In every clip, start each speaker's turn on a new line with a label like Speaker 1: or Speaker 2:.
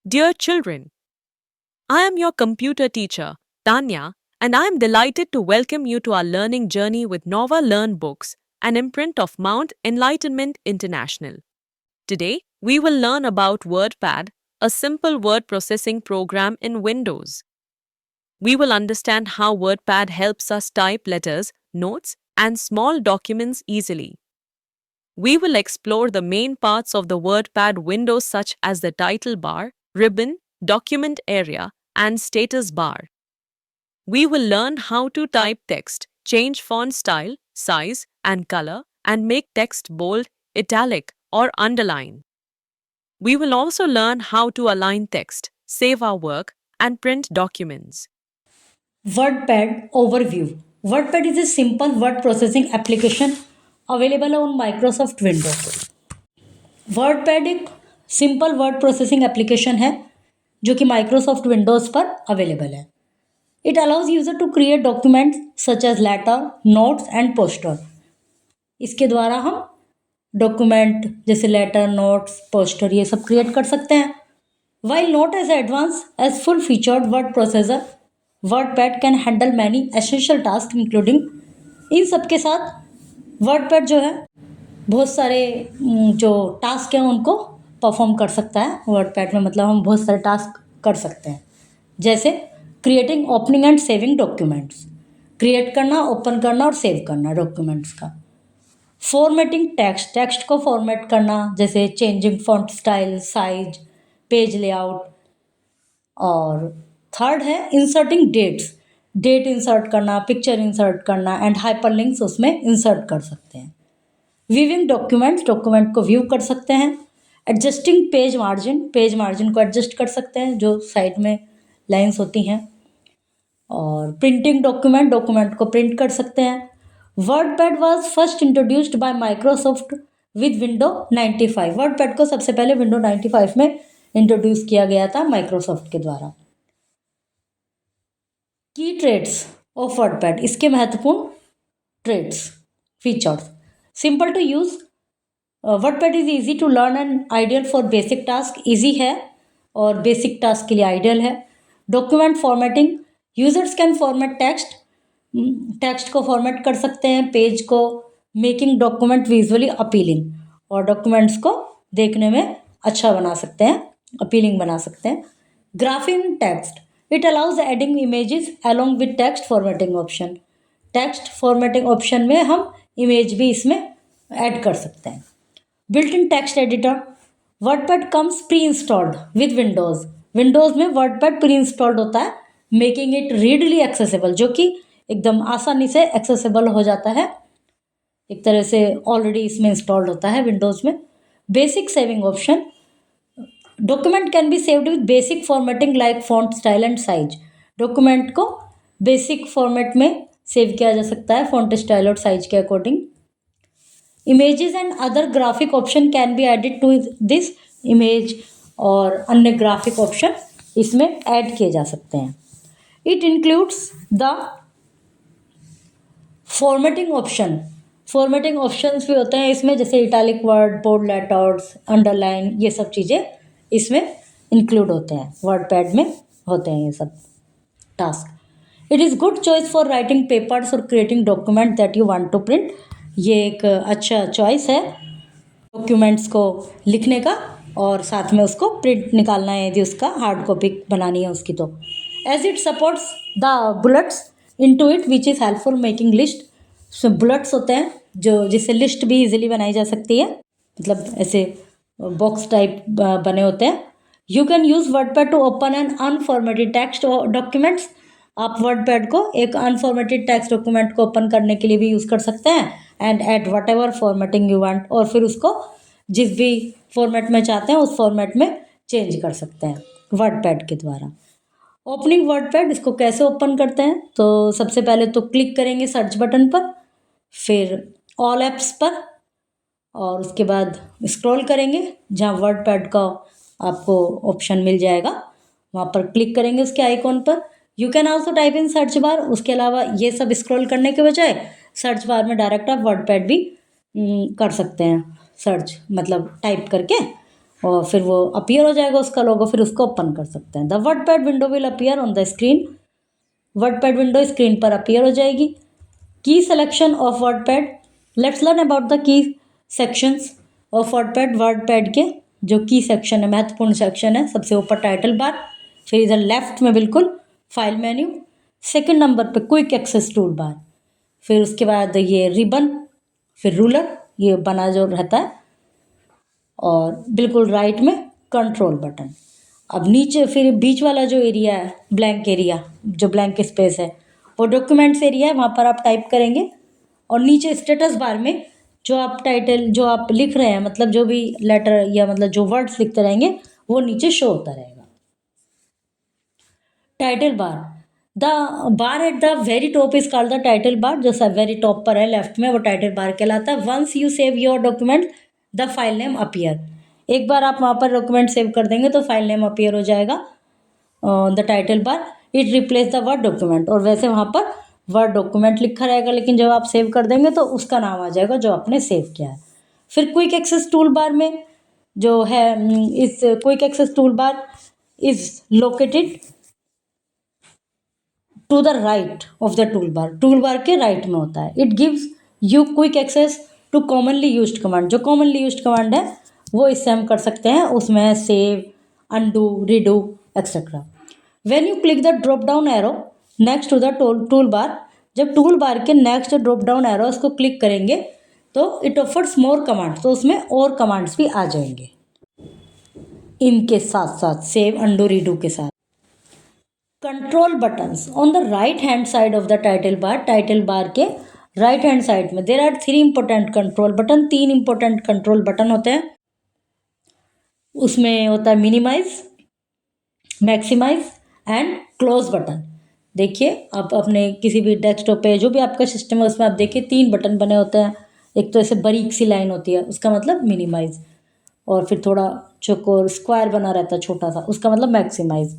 Speaker 1: Dear children, I am your computer teacher, Tanya, and I am delighted to welcome you to our learning journey with Nova Learn Books, an imprint of Mount Enlightenment International. Today, we will learn about WordPad, a simple word processing program in Windows. We will understand how WordPad helps us type letters, notes, and small documents easily. We will explore the main parts of the WordPad window such as the title bar, ribbon, document area, and status bar. We will learn how to type text, change font style, size, and color, and make text bold, italic, or underline. We will also learn how to align text, save our work, and print documents.
Speaker 2: WordPad overview. WordPad is a simple word processing application available on Microsoft Windows. WordPad एक simple word processing application है जो कि Microsoft Windows पर available है. It allows user to create documents such as letter, notes and poster. इसके द्वारा हम document जैसे लेटर, नोट्स, पोस्टर ये सब क्रिएट कर सकते हैं. While not as advanced as full featured word processor, WordPad can handle many essential task including. इन सब के साथ वर्डपैड जो है बहुत सारे जो टास्क हैं उनको परफॉर्म कर सकता है. वर्डपैड में मतलब हम बहुत सारे टास्क कर सकते हैं, जैसे creating, opening and saving documents. Create करना, ओपन करना और सेव करना डॉक्यूमेंट्स का. फॉर्मेटिंग टेक्स्ट, टेक्स्ट को फॉर्मेट करना, जैसे changing font style, size, page layout. और थर्ड है इंसर्टिंग डेट्स, डेट इंसर्ट करना, पिक्चर इंसर्ट करना एंड हाइपरलिंक्स उसमें इंसर्ट कर सकते हैं. व्यूइंग डॉक्यूमेंट्स, डॉक्यूमेंट को व्यू कर सकते हैं. Adjusting page margin, page margin को एडजस्ट कर सकते हैं जो साइड में लाइंस होती हैं. और प्रिंटिंग डॉक्यूमेंट, डॉक्यूमेंट को प्रिंट कर सकते हैं. WordPad was first introduced by Microsoft with window 95. WordPad को सबसे पहले विंडो 95 में इंट्रोड्यूस किया गया था माइक्रोसॉफ्ट के द्वारा. की ट्रेड्स ऑफ वर्डपैड, इसके महत्वपूर्ण traits, features. Simple to use, WordPad is easy to learn and ideal for basic task. Easy है और बेसिक टास्क के लिए आइडियल है. Document formatting, users can format text, text को फॉर्मेट कर सकते हैं, पेज को. मेकिंग डॉक्यूमेंट विजुअली अपीलिंग, और डॉक्यूमेंट्स को देखने में अच्छा बना सकते हैं, अपीलिंग बना सकते हैं. Graphic text, it allows adding images along with text formatting option. Text formatting option में हम इमेज भी इसमें ऐड कर सकते हैं. Built in text editor, WordPad comes pre installed with Windows. Windows में वर्डपैड प्री इंस्टॉल्ड होता है, मेकिंग इट रीडली एक्सेसिबल, जो कि एकदम आसानी से एक्सेसिबल हो जाता है. एक तरह से ऑलरेडी इसमें इंस्टॉल्ड होता है विंडोज़ में. Basic saving option, document can be saved with basic formatting like font style and size. Document को बेसिक फॉर्मेट में सेव किया जा सकता है फॉन्ट स्टाइल और साइज के according. Images and other graphic option can be added to this. Image और अन्य ग्राफिक ऑप्शन इसमें ऐड किए जा सकते हैं. It includes the formatting option. Formatting options भी होते हैं इसमें, जैसे italic word, bold letters, underline, ये सब चीज़ें इसमें इंक्लूड होते हैं. वर्डपैड में होते हैं ये सब task. It is good choice for writing papers और creating document that you want to print. ये एक अच्छा चॉइस है डॉक्यूमेंट्स को लिखने का और साथ में उसको प्रिंट निकालना है यदि उसका हार्ड कॉपी बनानी है उसकी तो. As it supports the bullets into it which is helpful making list. So bullets होते हैं जो जिससे लिस्ट भी इजीली बनाई जा सकती है, मतलब ऐसे बॉक्स टाइप बने होते हैं. You can use WordPad to open an unformatted text documents. आप वर्डपैड को एक अनफॉर्मेटेड टेक्स्ट डॉक्यूमेंट को ओपन करने के लिए भी यूज़ कर सकते हैं. And at whatever formatting you want, और फिर उसको जिस भी फॉर्मेट में चाहते हैं उस फॉर्मेट में चेंज कर सकते हैं वर्डपैड के द्वारा. ओपनिंग वर्डपैड, इसको कैसे ओपन करते हैं, तो सबसे पहले तो क्लिक करेंगे सर्च बटन पर, फिर ऑल ऐप्स पर, और उसके बाद स्क्रॉल करेंगे जहाँ वर्डपैड का आपको ऑप्शन मिल जाएगा, वहाँ पर क्लिक करेंगे उसके आइकॉन पर. You can also type in search bar. उसके अलावा ये सब स्क्रॉल करने के बजाय सर्च बार में डायरेक्ट आप वर्डपैड भी कर सकते हैं सर्च, मतलब टाइप करके और फिर वो अपीयर हो जाएगा उसका लोगो, फिर उसको ओपन कर सकते हैं। The WordPad window will appear on the screen. WordPad window screen पर अपीयर हो जाएगी। की selection of WordPad, let's learn about the key sections of WordPad. WordPad के जो की सेक्शन है, महत्वपूर्ण सेक्शन है, सबसे ऊपर टाइटल बार, फिर इधर लेफ्ट में बिल्कुल फाइल मेन्यू, सेकंड नंबर पे क्विक एक्सेस टूल बार, फिर उसके बाद ये रिबन, फिर रूलर ये बना जो रहता है, और बिल्कुल राइट में कंट्रोल बटन। अब नीचे फिर बीच वाला जो एरिया है, ब्लैंक एरिया, जो ब्लैंक स्पेस है, वो डॉक्यूमेंट्स एरिया है, वहाँ पर आप टाइप करेंगे। और नीचे स्टेटस बार में जो आप टाइटल जो आप लिख रहे हैं, मतलब जो भी लेटर या मतलब जो वर्ड्स लिखते रहेंगे वो नीचे शो होता रहेगा। Title bar, the bar at the very top is called the title बार। जो सब वेरी टॉप पर है लेफ्ट में, वो टाइटल बार कहलाता है। Once you save your document the file name appear. एक बार आप वहाँ पर डॉक्यूमेंट सेव कर देंगे तो फाइल नेम अपीयर हो जाएगा the title bar. It replace the word document, और वैसे वहाँ पर वर्ड डॉक्यूमेंट लिखा रहेगा, लेकिन जब आप सेव कर देंगे तो उसका नाम आ जाएगा जो आपने सेव किया है। फिर क्विक एक्सेस टूल बार में जो है, इस quick access tool bar is located to the right of the tool bar. Tool bar के राइट में होता है। It gives you quick access to commonly used command. जो कॉमनली यूज्ड कमांड है वो इससे हम कर सकते हैं। उसमें है save, undo, redo etcetera. When you click the drop down arrow next to the tool bar, जब टूल बार के नेक्स्ट ड्रॉप डाउन एरो उसको क्लिक करेंगे तो इट ऑफर्स मोर कमांड्स, तो उसमें और कमांड्स भी आ जाएंगे इनके साथ साथ, सेव, अनडू, रीडू के साथ। Control buttons on the right hand side of the title bar. Title bar के राइट हैंड साइड में there are 3 important control button. 3 important control button होते हैं। उसमें होता है minimise, maximise and close button. देखिए आप अपने किसी भी डेस्कटॉप पे जो भी आपका सिस्टम है उसमें आप देखिए 3 बटन बने होते हैं। एक तो ऐसे बारीक सी लाइन होती है, उसका मतलब मिनिमाइज, और फिर थोड़ा चौकोर स्क्वायर बना रहता है छोटा सा, उसका मतलब मैक्सिमाइज,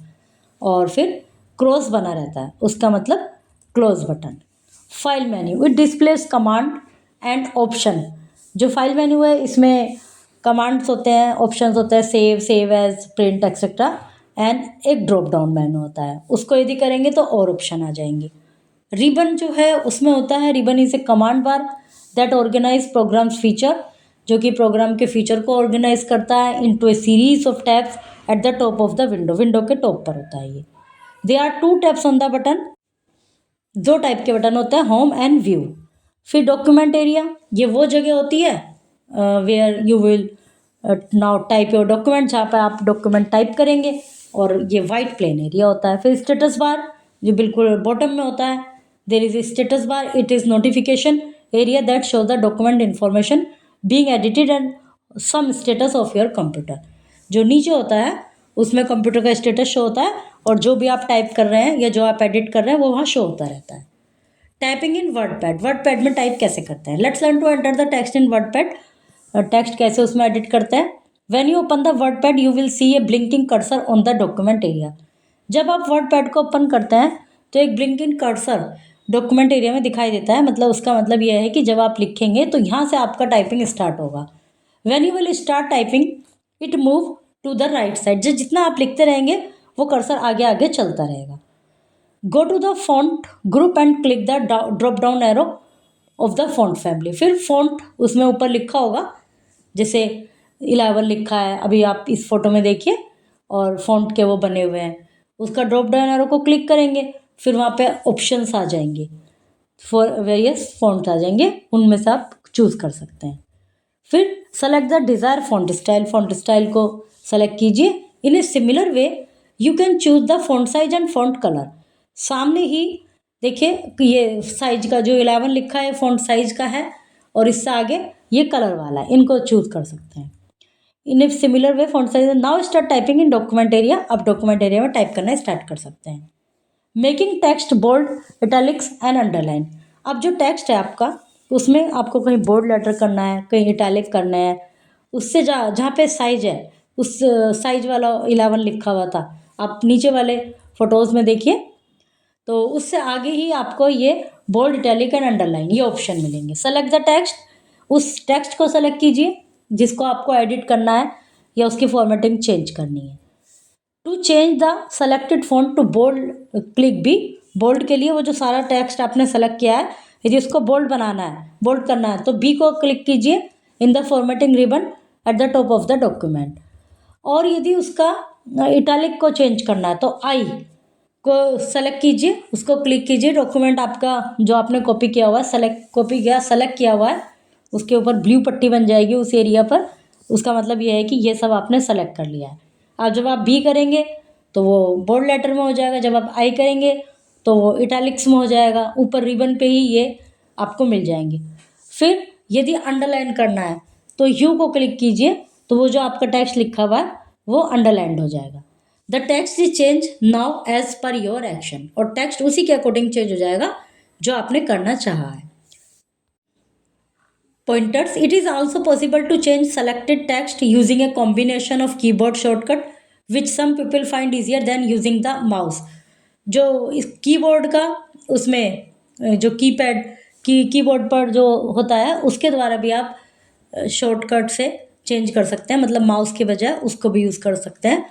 Speaker 2: और फिर क्रॉस बना रहता है, उसका मतलब close button. File menu, it displays command and option. जो फाइल मेन्यू है इसमें कमांड्स होते हैं, ऑप्शंस होते हैं, save, save as, print etcetera, and एक ड्रॉप डाउन मेन्यू होता है। उसको यदि करेंगे तो और ऑप्शन आ जाएंगे। रिबन जो है उसमें होता है, ribbon is a command bar that organise programs feature, जो कि प्रोग्राम के फीचर को ऑर्गेनाइज करता है into a series of tabs at the top of the window. Window के टॉप पर होता है ये। They are 2 tabs on the button. 2 type के बटन होते हैं, होम एंड व्यू। फिर डॉक्यूमेंट एरिया, ये वो जगह होती है where you will now type your document, जहाँ पर आप डॉक्यूमेंट टाइप करेंगे, और ये वाइट प्लेन एरिया होता है। फिर स्टेटस बार जो बिल्कुल बॉटम में होता है, there is a status bar, it is notification area that show the document information being edited and some status of your computer. जो नीचे होता है उसमें कंप्यूटर का स्टेटस शो होता है, और जो भी आप टाइप कर रहे हैं या जो आप एडिट कर रहे हैं वो वहाँ शो होता रहता है। टाइपिंग इन वर्डपैड, वर्डपैड में टाइप कैसे करते हैं? Let's learn to enter the text in WordPad. Text कैसे उसमें एडिट करते हैं? When you open the WordPad you will see a blinking cursor on the document area. जब आप वर्डपैड को ओपन करते हैं तो एक ब्लिंकिंग कर्सर डॉक्यूमेंट एरिया में दिखाई देता है। मतलब उसका मतलब यह है कि जब आप लिखेंगे तो यहाँ से आपका टाइपिंग स्टार्ट होगा। When you will start typing it move to the right side. जितना आप लिखते रहेंगे वो कर्सर आगे आगे चलता रहेगा। Go to the font group and click the drop down arrow of the font family. फिर फॉन्ट उसमें ऊपर लिखा होगा, जैसे 11 लिखा है अभी आप इस फोटो में देखिए, और फॉन्ट के वो बने हुए हैं। उसका ड्रॉप डाउन एरो को क्लिक करेंगे, फिर वहाँ पे ऑप्शंस आ जाएंगे, फॉर वेरियस फॉन्ट्स आ जाएंगे, उनमें से आप चूज़ कर सकते हैं। फिर select the desire font style को सेलेक्ट कीजिए। In a similar way you can choose the font size and font colour. सामने ही देखिए कि ये साइज का जो 11 लिखा है फॉन्ट साइज का है, और इससे आगे ये कलर वाला है, इनको चूज कर सकते हैं। In a similar way font size. Now start typing in document area. अब डॉक्यूमेंट एरिया में टाइप करना स्टार्ट कर सकते हैं। Making text bold, italics and underline. अब जो टेक्स्ट है आपका उसमें आपको कहीं बोल्ड लेटर करना है, कहीं इटैलिक करना है, उससे जहाँ पे साइज है उस साइज वाला 11 लिखा हुआ था, आप नीचे वाले फोटोज़ में देखिए, तो उससे आगे ही आपको ये बोल्ड, इटैलिक एंड अंडरलाइन ये ऑप्शन मिलेंगे। सेलेक्ट द टेक्स्ट, उस टेक्स्ट को सेलेक्ट कीजिए जिसको आपको एडिट करना है या उसकी फॉर्मेटिंग चेंज करनी है। To change the selected font to bold click B, bold के लिए वो जो सारा टेक्स्ट आपने सेलेक्ट किया है यदि उसको बोल्ड बनाना है, बोल्ड करना है, तो बी को क्लिक कीजिए in the formatting ribbon eight the top of the document. और यदि उसका इटैलिक को चेंज करना है तो आई को सेलेक्ट कीजिए, उसको क्लिक कीजिए, डॉक्यूमेंट आपका जो आपने कॉपी किया हुआ है सेलेक्ट किया हुआ है, उसके ऊपर ब्लू पट्टी बन जाएगी उस एरिया पर, उसका मतलब ये है कि ये सब आपने सेलेक्ट कर लिया है। अब जब आप बी करेंगे तो वो बोल्ड लेटर में हो जाएगा, जब आप आई करेंगे तो वो इटैलिक्स में हो जाएगा, ऊपर रिबन पे ही ये आपको मिल जाएंगे। फिर यदि अंडरलाइन करना है तो यू को क्लिक कीजिए, तो वो जो आपका टेक्स्ट लिखा हुआ है वो अंडरलाइंड हो जाएगा। The text is change now as per your action, और टेक्स्ट उसी के अकॉर्डिंग चेंज हो जाएगा जो आपने करना चाहा है। Pointers. It is also possible to change selected text using a combination of keyboard shortcut, which some people find easier than using the mouse. जो इस कीबोर्ड का उसमें जो कीबोर्ड पर जो होता है उसके द्वारा भी आप शॉर्टकट से चेंज कर सकते हैं, मतलब माउस के बजाय उसको भी यूज़ कर सकते हैं।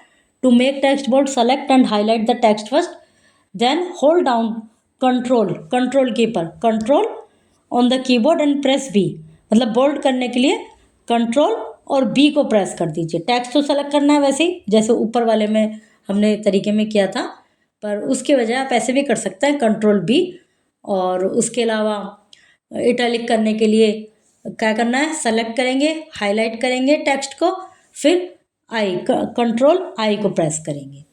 Speaker 2: To make text bold, select and highlight the text first, then hold down control key पर control on the keyboard and press B, मतलब बोल्ड करने के लिए कंट्रोल और बी को प्रेस कर दीजिए। टेक्स्ट तो सेलेक्ट करना है वैसे ही जैसे ऊपर वाले में हमने तरीके में किया था, पर उसके बजाय आप ऐसे भी कर सकते हैं कंट्रोल बी। और उसके अलावा इटैलिक करने के लिए क्या करना है, सेलेक्ट करेंगे, हाईलाइट करेंगे टेक्स्ट को, फिर कंट्रोल आई को प्रेस करेंगे।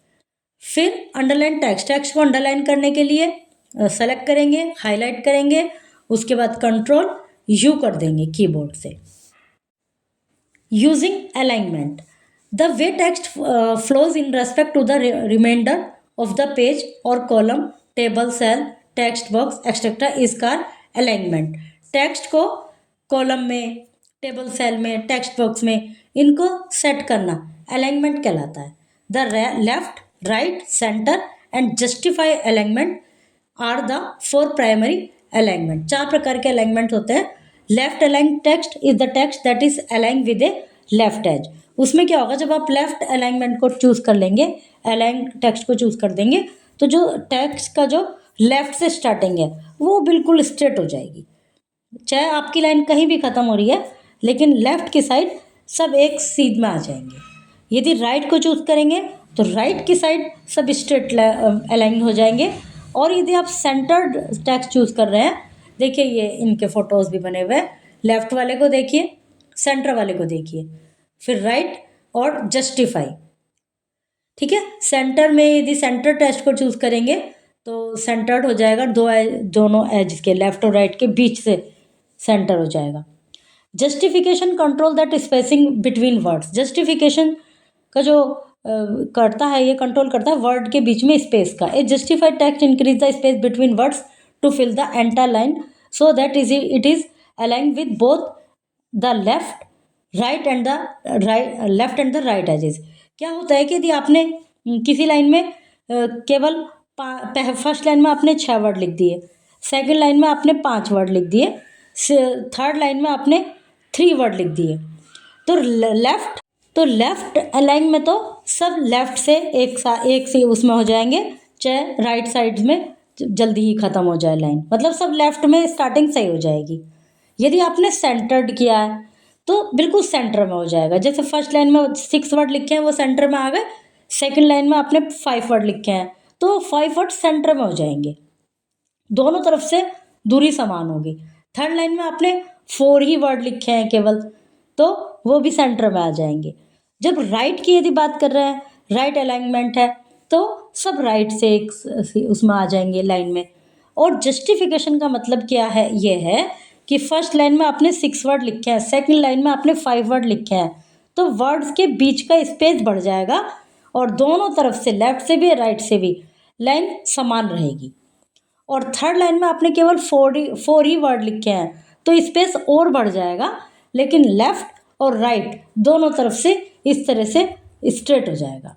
Speaker 2: फिर अंडरलाइन टेक्स्ट को अंडरलाइन करने के लिए सेलेक्ट करेंगे, हाईलाइट करेंगे, उसके बाद कंट्रोल यू कर देंगे कीबोर्ड से। Using alignment, the way text flows in respect to the reminder of the page और column, table, cell, text box etcetera is called alignment. Text को कॉलम में, टेबल, सेल में, टेक्स्ट बॉक्स में इनको set करना alignment कहलाता है। The left, right, centre and justify alignment are the 4 primary alignment. 4 प्रकार के अलाइनमेंट होते हैं। Left align text is the text that is align with a left edge. उसमें क्या होगा, जब आप लेफ्ट अलाइनमेंट को चूज़ कर लेंगे, अलाइन टेक्स्ट को चूज़ कर देंगे, तो जो टेक्स्ट का जो लेफ्ट से स्टार्टिंग है वो बिल्कुल स्ट्रेट हो जाएगी। चाहे आपकी लाइन कहीं भी ख़त्म हो रही है लेकिन लेफ्ट की साइड सब एक सीध में आ जाएंगे। यदि राइट को चूज़ करेंगे तो राइट की साइड सब स्ट्रेट अलाइन हो जाएंगे। और यदि आप सेंटर्ड टेक्स्ट चूज़ कर रहे हैं, देखिए ये इनके फ़ोटोज़ भी बने हुए हैं, लेफ़्ट वाले को देखिए, सेंटर वाले को देखिए, फिर राइट और जस्टिफाई। ठीक है, सेंटर में यदि सेंटर टेक्स्ट को चूज़ करेंगे तो सेंटर्ड हो जाएगा, दोनों एज के लेफ़्ट और राइट के बीच से सेंटर हो जाएगा। Justification control that spacing between words. Justification का जो करता है, ये कंट्रोल करता है वर्ड के बीच में स्पेस का। A justified text increase the space between words to fill the entire line so that it is align with both the left and the right edges. क्या होता है कि यदि आपने किसी लाइन में केवल फर्स्ट लाइन में आपने 6 वर्ड लिख दिए, सेकेंड लाइन में आपने 5 वर्ड लिख दिए, थर्ड लाइन में आपने 3 वर्ड लिख दिए, तो लेफ्ट अलाइन में तो सब लेफ्ट से एक से उसमें हो जाएंगे, चाहे राइट साइड में जल्दी ही ख़त्म हो जाए लाइन, मतलब सब लेफ्ट में स्टार्टिंग सही हो जाएगी। यदि आपने सेंटर्ड किया है तो बिल्कुल सेंटर में हो जाएगा। जैसे फर्स्ट लाइन में 6 वर्ड लिखे हैं वो सेंटर में आ गए, सेकेंड लाइन में आपने 5 वर्ड लिखे हैं तो 5 वर्ड सेंटर में हो जाएंगे, दोनों तरफ से दूरी समान होगी। थर्ड लाइन में आपने 4 ही वर्ड लिखे हैं केवल, तो वो भी सेंटर में आ जाएंगे। जब राइट की यदि बात कर रहे हैं, राइट अलाइनमेंट है तो सब राइट से एक उसमें आ जाएंगे लाइन में। और जस्टिफिकेशन का मतलब क्या है, ये है कि फर्स्ट लाइन में आपने 6 वर्ड लिखे हैं, सेकंड लाइन में आपने 5 वर्ड लिखे हैं, तो वर्ड्स के बीच का स्पेस बढ़ जाएगा और दोनों तरफ से, लेफ्ट से भी राइट से भी, लाइन समान रहेगी। और थर्ड लाइन में आपने केवल 4 ही वर्ड लिखे हैं तो स्पेस और बढ़ जाएगा, लेकिन लेफ्ट और राइट दोनों तरफ से इस तरह से स्ट्रेट हो जाएगा।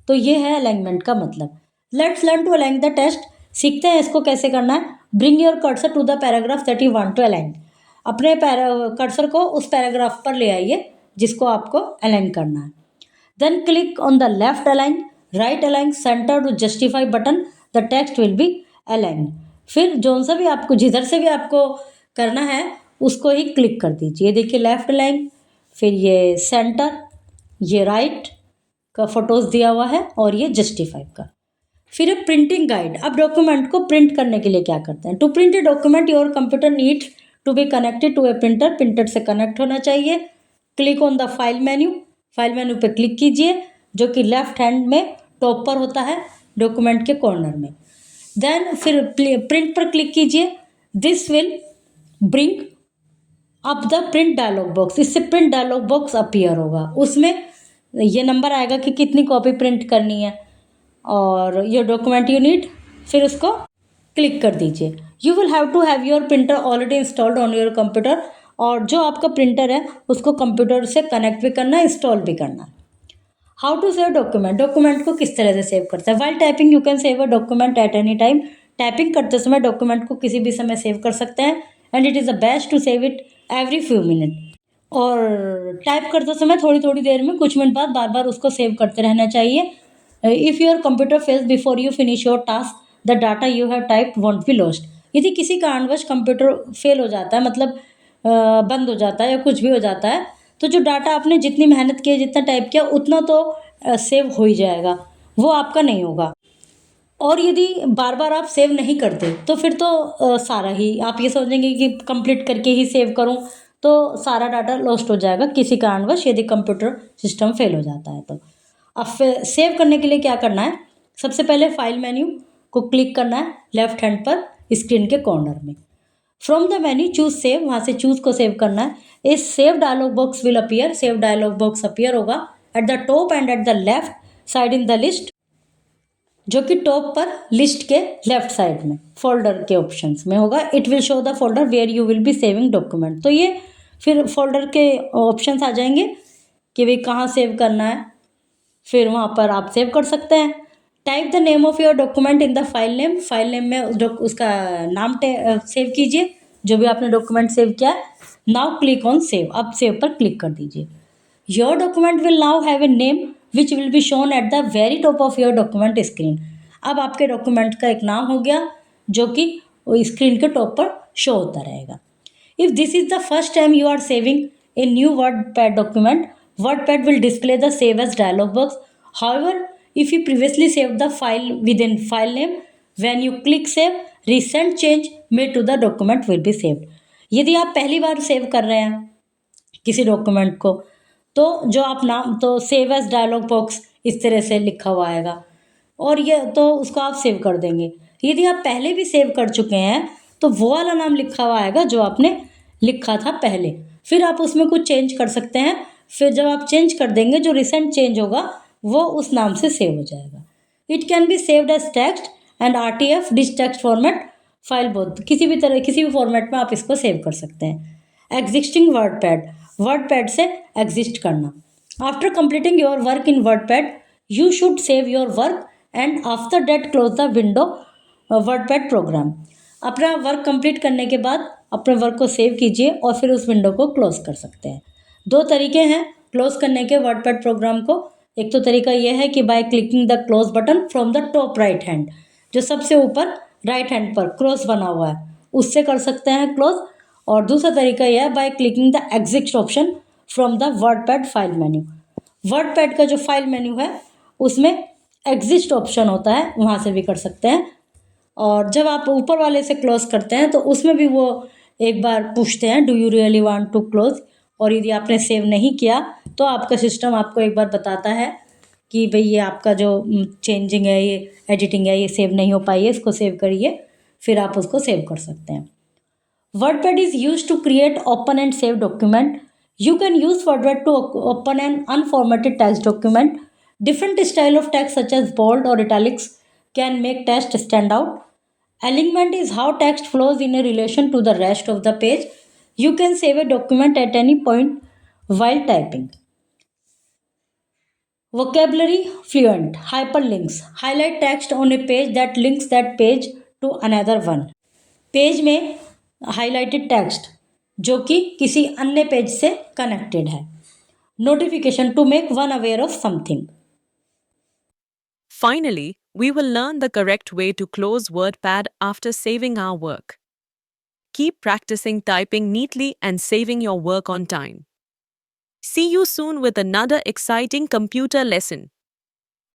Speaker 2: तो ये है अलाइनमेंट का मतलब। Let's learn to align the text. सीखते हैं इसको कैसे करना है। Bring your cursor to the paragraph that you want to align. अपने कर्सर को उस पैराग्राफ पर ले आइए जिसको आपको अलाइन करना है। Then click on the left align, right align, centre to justify button, the text will be align. फिर जो सा भी आपको जिधर से भी आपको करना है उसको ही क्लिक कर दीजिए। देखिए लेफ्ट अलाइन, फिर ये सेंटर, ये राइट का फोटोज दिया हुआ है और ये जस्टिफाई का। फिर प्रिंटिंग गाइड। अब डॉक्यूमेंट को प्रिंट करने के लिए क्या करते हैं? To print a document your computer needs to be connected to a printer, printer से कनेक्ट होना चाहिए। Click on the file menu, file menu पे क्लिक कीजिए जो कि लेफ्ट हैंड में टॉप पर होता है डॉक्यूमेंट के कॉर्नर में। देन फिर प्रिंट पर क्लिक कीजिए। This will bring up the print dialogue box, इससे प्रिंट डायलॉग बॉक्स अपीयर होगा, उसमें ये नंबर आएगा कि कितनी कॉपी प्रिंट करनी है और योर डॉक्यूमेंट यू नीड, फिर उसको क्लिक कर दीजिए। You will have to have your printer already installed on your computer, और जो आपका प्रिंटर है उसको कंप्यूटर से कनेक्ट भी करना है, इंस्टॉल भी करना है। How to save document. Document को किस तरह से सेव करते हैं? While typing you can save a document at any time. Typing करते समय डॉक्यूमेंट को किसी भी समय सेव कर सकते हैं, and it is the best to save it every few minute. और टाइप करते समय थोड़ी थोड़ी देर में, कुछ मिनट बाद बार बार उसको सेव करते रहना चाहिए। If your computer fails before you finish your task, the data you have typed want be lost. यदि किसी कारणवश कंप्यूटर फेल हो जाता है, मतलब बंद हो जाता है या कुछ भी हो जाता है, तो जो डाटा आपने जितनी मेहनत की, जितना टाइप किया, उतना तो सेव हो ही जाएगा, वो आपका नहीं होगा। और यदि बार बार आप सेव नहीं करते तो फिर तो सारा ही आप ये सोचेंगे कि कंप्लीट करके ही सेव करूं, तो सारा डाटा लॉस्ट हो जाएगा किसी कारणवश, यदि कंप्यूटर सिस्टम फेल हो जाता है तो। अब सेव करने के लिए क्या करना है? सबसे पहले फाइल मेन्यू को क्लिक करना है लेफ्ट हैंड पर स्क्रीन के कॉर्नर में। From the menu choose save, वहाँ से चूज को सेव करना है। इस save dialog box will appear, save dialog box appear होगा at the top and at the left side in the list, जो कि टॉप पर लिस्ट के लेफ्ट साइड में फोल्डर के ऑप्शंस में होगा। It will show the folder where you will be saving document. तो ये फिर फोल्डर के ऑप्शंस आ जाएंगे कि भाई कहाँ सेव करना है, फिर वहाँ पर आप सेव कर सकते हैं। Type the name of your document in the file name, file name में उसका नाम सेव कीजिए जो भी आपने डॉक्यूमेंट सेव किया है। नाउ क्लिक ऑन सेव, अब सेव पर क्लिक कर दीजिए। Your document will now have a name which will be shown at the very top of your document screen. अब आपके डॉक्यूमेंट का एक नाम हो गया जो कि स्क्रीन के टॉप पर शो होता रहेगा। If this is the first time you are saving a new WordPad document, WordPad will display the save as dialog box. However, if you previously saved the file within file name, when you click save, recent change made to the document will be saved. यदि आप पहली बार save कर रहे हैं किसी document को, तो जो आप नाम तो सेव एज डायलॉग बॉक्स इस तरह से लिखा हुआ आएगा और ये तो उसको आप सेव कर देंगे। यदि आप पहले भी सेव कर चुके हैं तो वो वाला नाम लिखा हुआ आएगा जो आपने लिखा था पहले, फिर आप उसमें कुछ चेंज कर सकते हैं। फिर जब आप चेंज कर देंगे, जो रिसेंट चेंज होगा वो उस नाम से सेव हो जाएगा। It can be saved as text and RTF this text format file, both किसी भी तरह किसी भी फॉर्मेट में आप इसको सेव कर सकते हैं। एग्जिस्टिंग वर्डपैड, वर्डपैड से एग्जिस्ट करना। After completing your work in WordPad you should save your work and after that close the window WordPad program. अपना वर्क कंप्लीट करने के बाद अपने वर्क को सेव कीजिए और फिर उस विंडो को क्लोज कर सकते हैं। दो तरीके हैं क्लोज करने के वर्डपैड प्रोग्राम को। एक तो तरीका यह है कि by clicking the close button from the top right hand, जो सबसे ऊपर राइट हैंड पर क्रॉस बना हुआ है उससे कर सकते हैं क्लोज। और दूसरा तरीका यह है by clicking the exit option from the WordPad file menu. WordPad का जो फाइल मेन्यू है उसमें एग्जिट ऑप्शन होता है, वहाँ से भी कर सकते हैं। और जब आप ऊपर वाले से क्लोज करते हैं तो उसमें भी वो एक बार पूछते हैं do you really want to close, और यदि आपने सेव नहीं किया तो आपका सिस्टम आपको एक बार बताता है कि भाई ये आपका जो चेंजिंग है, ये एडिटिंग है, ये सेव नहीं हो पाई है, इसको सेव करिए, फिर आप उसको सेव कर सकते हैं। WordPad is use to create open and save document. You can use WordPad to open an unformatted text document. Different style of text such as bold और italics can make text stand out. Alignment is how text flows in a relation to the rest of the page. You can save a document at any point while typing. Vocabulary fluent. Hyperlinks. Highlight text on a page that links that page to another one. Page में highlighted text जो कि किसी अन्य page से connected है। notification to make one aware of something.
Speaker 1: Finally, we will learn the correct way to close WordPad after saving our work. Keep practicing typing neatly and saving your work on time. See you soon with another exciting computer lesson.